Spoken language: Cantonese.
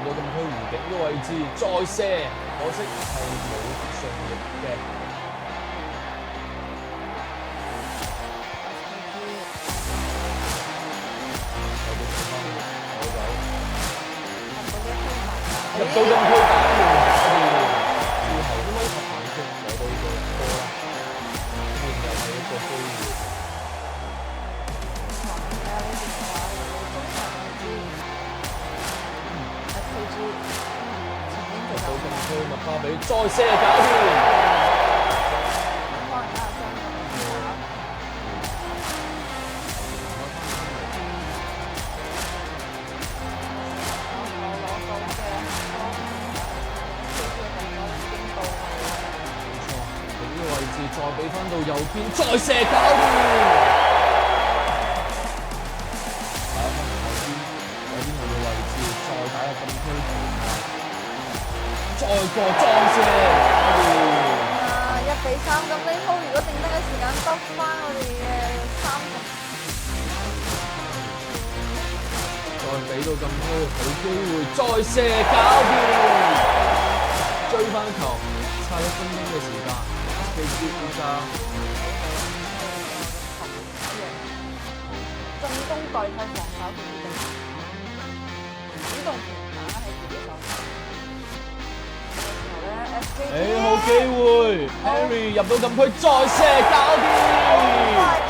到禁區弧頂嘅位置，再射，可惜係冇順翼嘅。入到禁區打完搞掂，之後都可以合反擊攞到個波啦，呢邊又係一個機會。入到禁區麥巴比再射搞掂。再俾翻到右邊，再射搞掂。打翻右邊嘅位置，再打入禁區圖下，再個裝射搞掂。1-3，咁呢鋪如果剩低嘅時間得翻我哋嘅30。再俾到禁區，好機會，再射搞掂。追翻球，差1分鐘嘅時間。進攻代替防守嘅決定，主動權打喺自己手上。好機會 ，Henry 入到禁區再射搞掂。